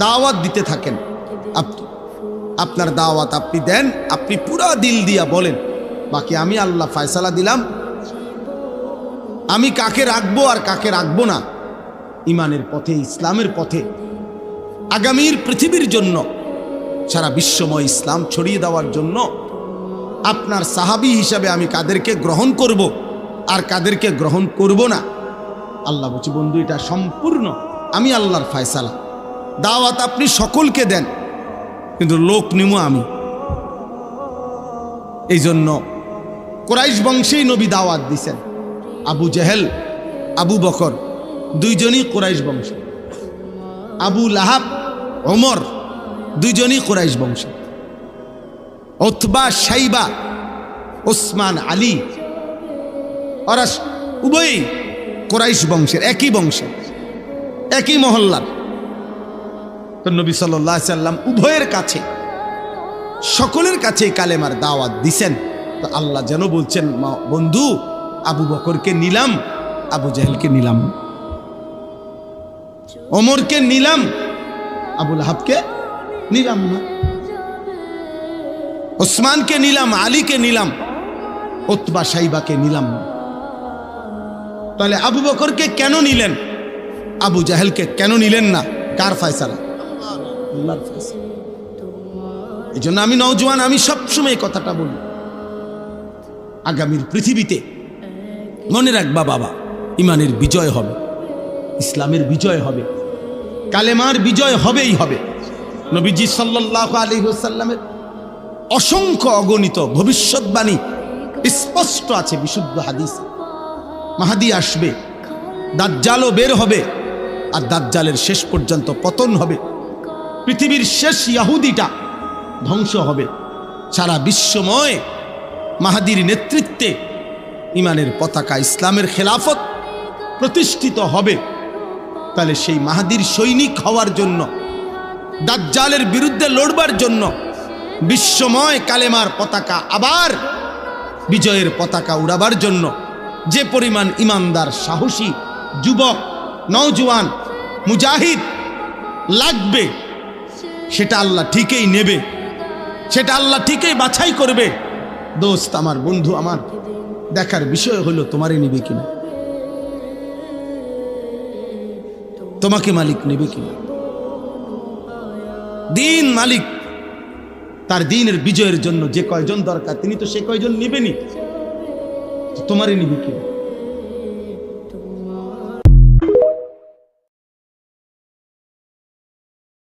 দাওয়াত দিতে থাকেন। আপনার দাওয়াত আপনি দেন, আপনি পুরা দিল দিয়া বলেন, বাকি আমি আল্লাহ ফয়সালা দিলাম, আমি কাকে রাখবো আর কাকে রাখবো না ইমানের পথে, ইসলামের পথে, আগামীর পৃথিবীর জন্য, সারা বিশ্বময় ইসলাম ছড়িয়ে দেওয়ার জন্য আপনার সাহাবী হিসাবে আমি কাদেরকে গ্রহণ করব আর কাদেরকে গ্রহণ করব না। আল্লাহ বলছি, বন্ধু এটা সম্পূর্ণ আমি আল্লাহর ফয়সালা। দাওয়াত আপনি সকলকে দেন, কিন্তু লোক নিমু আমি। এই জন্য কুরাইশ বংশেই নবী দাওয়াত দিছেন। আবু জেহেল, আবু বকর দুইজনই কুরাইশ বংশ, আবু লাহাব, ওমর দুইজনই কুরাইশ বংশ, উতবা, শাইবা, ওসমান, আলী ওরা উভয়ই কুরাইশ বংশের, একই বংশে, একই মহল্লার। তো নবী সাল্লাল্লাহু আলাইহি সাল্লাম উভয়ের কাছে, সকলের কাছে কালেমার দাওয়াত দিছেন। তো আল্লাহ যেন বলছেন, বন্ধু আবু বকরকে নিলাম, আবু জেহেলকে নিলাম, ওমরকে নিলাম, আবু লাহাবকে নিলাম না, ওসমানকে নিলাম, আলীকে নিলাম, উতবা, শাইবাকে নিলাম না। তাহলে আবু বকরকে কেন নিলেন, আবু জাহেলকে কেন নিলেন না? কার ফয়সালা? আল্লাহর ফয়সালা। এই জন্য আমি নওজোয়ান, আমি সবসময় কথাটা বলি, আগামীর পৃথিবীতে মনে রাখবা বাবা, ইমানের বিজয় হবে, ইসলামের বিজয় হবে, কালেমার বিজয় হবেই হবে। নবীজি সাল্লাল্লাহু আলাইহি ওয়াসাল্লামের অসংখ্য অগণিত ভবিষ্যৎবাণী স্পষ্ট আছে বিশুদ্ধ হাদিসে। মাহদী আসবে, দাজ্জালও বের হবে, আর দাজ্জালের শেষ পর্যন্ত পতন হবে, পৃথিবীর শেষ ইহুদিটা ধ্বংস হবে, সারা বিশ্বময় মাহদীর নেতৃত্বে ইমানের পতাকা, ইসলামের খেলাফত প্রতিষ্ঠিত হবে। তাহলে সেই মাহদীর সৈনিক হওয়ার জন্য, দাজ্জালের বিরুদ্ধে লড়বার জন্য, বিশ্বময় কালেমার পতাকা আবার বিজয়ের পতাকা উড়াবার জন্য যে পরিমাণ ইমানদার, সাহসী যুবক, নওজোয়ান, মুজাহিদ লাগবে, সেটা আল্লাহ ঠিকই নেবে, সেটা আল্লাহ ঠিকই বাছাই করবে। দোস্ত আমার, বন্ধু আমার, দেখার বিষয় হলো তোমারে নেবে কিনা, তোমাকে মালিক নেবে কিনা। দিন মালিক, তার দিনের বিজয়ের জন্য যে কয়জন দরকার তিনি তো সে কয়জন নেবেনি, তোমারে নিবে কিনা।